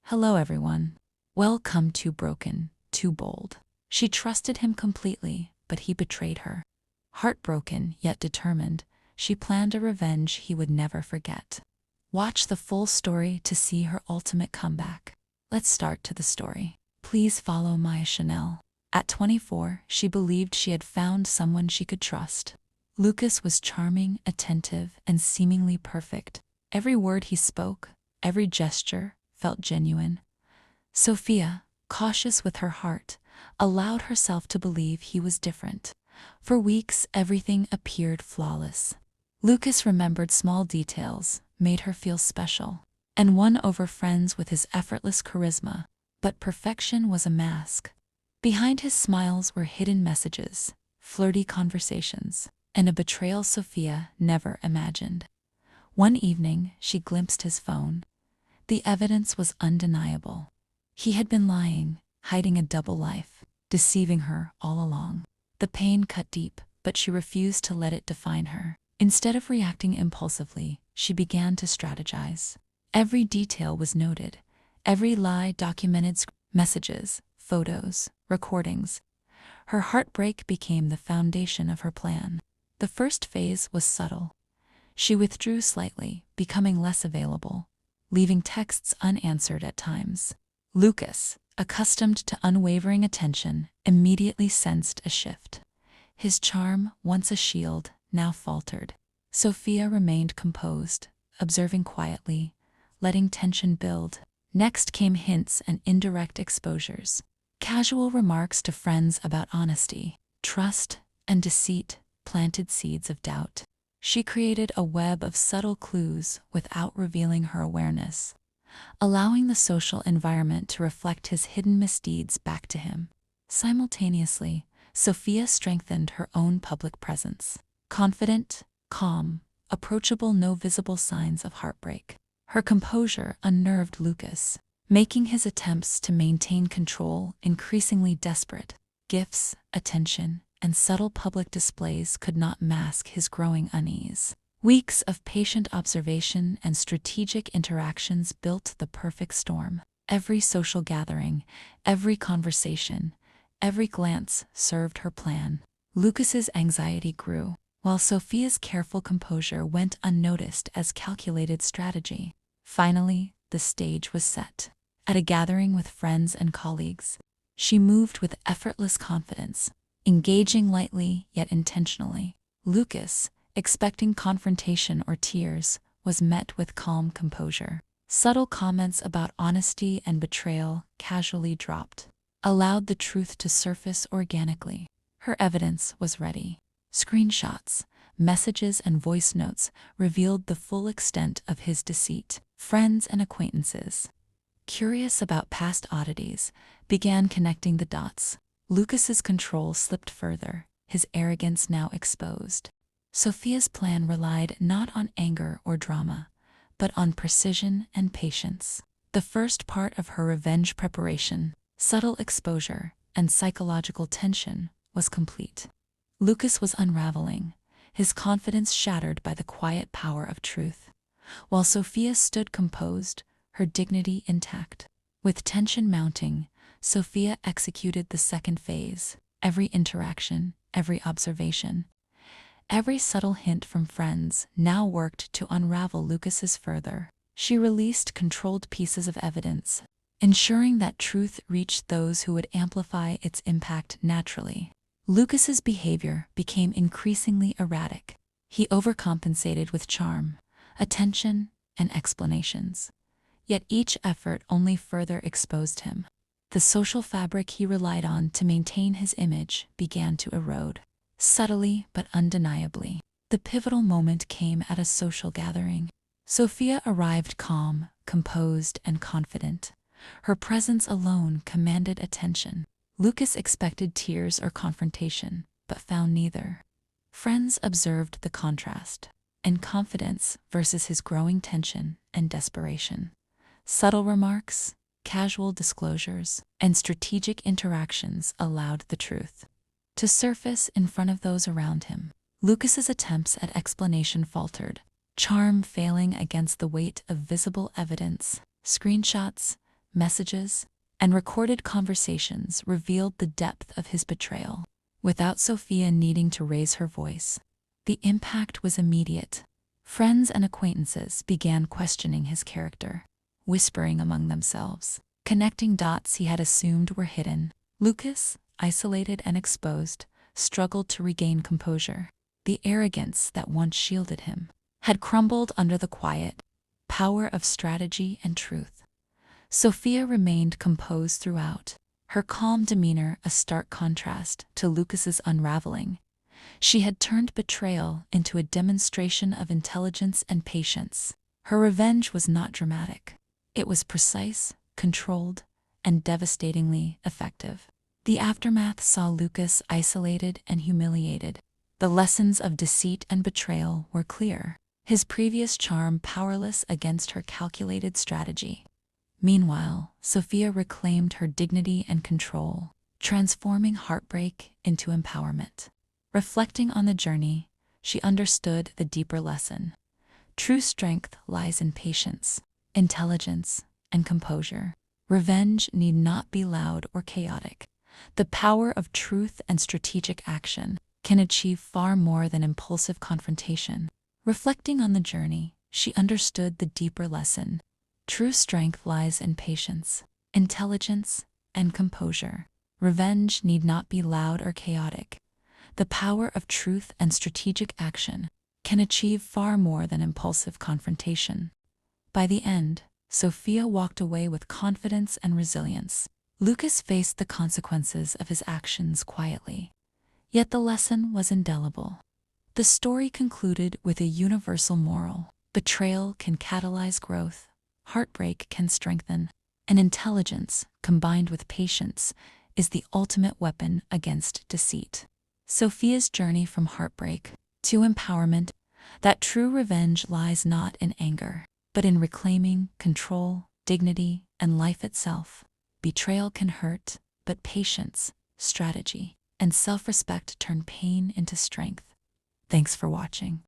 Hello everyone. Welcome to Broken, Too Bold. She trusted him completely, but he betrayed her. Heartbroken yet determined, she planned a revenge he would never forget. Watch the full story to see her ultimate comeback. Let's start to the story. Please follow Maya Chanel. At 24, she believed she had found someone she could trust. Lucas was charming, attentive, and seemingly perfect. Every word he spoke, every gesture, felt genuine. Sophia, cautious with her heart, allowed herself to believe he was different. For weeks, everything appeared flawless. Lucas remembered small details, made her feel special, and won over friends with his effortless charisma. But perfection was a mask. Behind his smiles were hidden messages, flirty conversations, and a betrayal Sophia never imagined. One evening, she glimpsed his phone. The evidence was undeniable. He had been lying, hiding a double life, deceiving her all along. The pain cut deep, but she refused to let it define her. Instead of reacting impulsively, she began to strategize. Every detail was noted, every lie documented, messages, photos, recordings. Her heartbreak became the foundation of her plan. The first phase was subtle. She withdrew slightly, becoming less available, leaving texts unanswered at times. Lucas, accustomed to unwavering attention, immediately sensed a shift. His charm, once a shield, now faltered. Sophia remained composed, observing quietly, letting tension build. Next came hints and indirect exposures. Casual remarks to friends about honesty, trust, and deceit planted seeds of doubt. She created a web of subtle clues without revealing her awareness, allowing the social environment to reflect his hidden misdeeds back to him. Simultaneously, Sophia strengthened her own public presence. Confident, calm, approachable, no visible signs of heartbreak. Her composure unnerved Lucas, making his attempts to maintain control increasingly desperate. Gifts, attention, and subtle public displays could not mask his growing unease. Weeks of patient observation and strategic interactions built the perfect storm. Every social gathering, every conversation, every glance served her plan. Lucas's anxiety grew, while Sophia's careful composure went unnoticed as calculated strategy. Finally, the stage was set. At a gathering with friends and colleagues, she moved with effortless confidence, engaging lightly yet intentionally. Lucas, expecting confrontation or tears, was met with calm composure. Subtle comments about honesty and betrayal casually dropped, allowed the truth to surface organically. Her evidence was ready. Screenshots, messages, and voice notes revealed the full extent of his deceit. Friends and acquaintances, curious about past oddities, began connecting the dots. Lucas's control slipped further, his arrogance now exposed. Sophia's plan relied not on anger or drama, but on precision and patience. The first part of her revenge preparation, subtle exposure, and psychological tension, was complete. Lucas was unraveling, his confidence shattered by the quiet power of truth, while Sophia stood composed, her dignity intact. With tension mounting, Sophia executed the second phase. Every interaction, every observation, every subtle hint from friends now worked to unravel Lucas's further. She released controlled pieces of evidence, ensuring that truth reached those who would amplify its impact naturally. Lucas's behavior became increasingly erratic. He overcompensated with charm, attention, and explanations. Yet each effort only further exposed him. The social fabric he relied on to maintain his image began to erode, subtly but undeniably. The pivotal moment came at a social gathering. Sophia arrived calm, composed, and confident. Her presence alone commanded attention. Lucas expected tears or confrontation, but found neither. Friends observed the contrast, and confidence versus his growing tension and desperation. Subtle remarks, casual disclosures, and strategic interactions allowed the truth to surface in front of those around him. Lucas's attempts at explanation faltered, charm failing against the weight of visible evidence. Screenshots, messages, and recorded conversations revealed the depth of his betrayal. Without Sophia needing to raise her voice, the impact was immediate. Friends and acquaintances began questioning his character, whispering among themselves, connecting dots he had assumed were hidden. Lucas, isolated and exposed, struggled to regain composure. The arrogance that once shielded him had crumbled under the quiet power of strategy and truth. Sophia remained composed throughout, her calm demeanor a stark contrast to Lucas's unraveling. She had turned betrayal into a demonstration of intelligence and patience. Her revenge was not dramatic. It was precise, controlled, and devastatingly effective. The aftermath saw Lucas isolated and humiliated. The lessons of deceit and betrayal were clear, his previous charm powerless against her calculated strategy. Meanwhile, Sophia reclaimed her dignity and control, transforming heartbreak into empowerment. Reflecting on the journey, she understood the deeper lesson. True strength lies in patience, intelligence, and composure. Revenge need not be loud or chaotic. The power of truth and strategic action can achieve far more than impulsive confrontation. Reflecting on the journey, she understood the deeper lesson. True strength lies in patience, intelligence, and composure. Revenge need not be loud or chaotic. The power of truth and strategic action can achieve far more than impulsive confrontation. By the end, Sophia walked away with confidence and resilience. Lucas faced the consequences of his actions quietly, yet the lesson was indelible. The story concluded with a universal moral. Betrayal can catalyze growth, heartbreak can strengthen, and intelligence, combined with patience, is the ultimate weapon against deceit. Sophia's journey from heartbreak to empowerment, that true revenge lies not in anger, but in reclaiming control, dignity, and life itself. Betrayal can hurt, but patience, strategy, and self-respect turn pain into strength. Thanks for watching.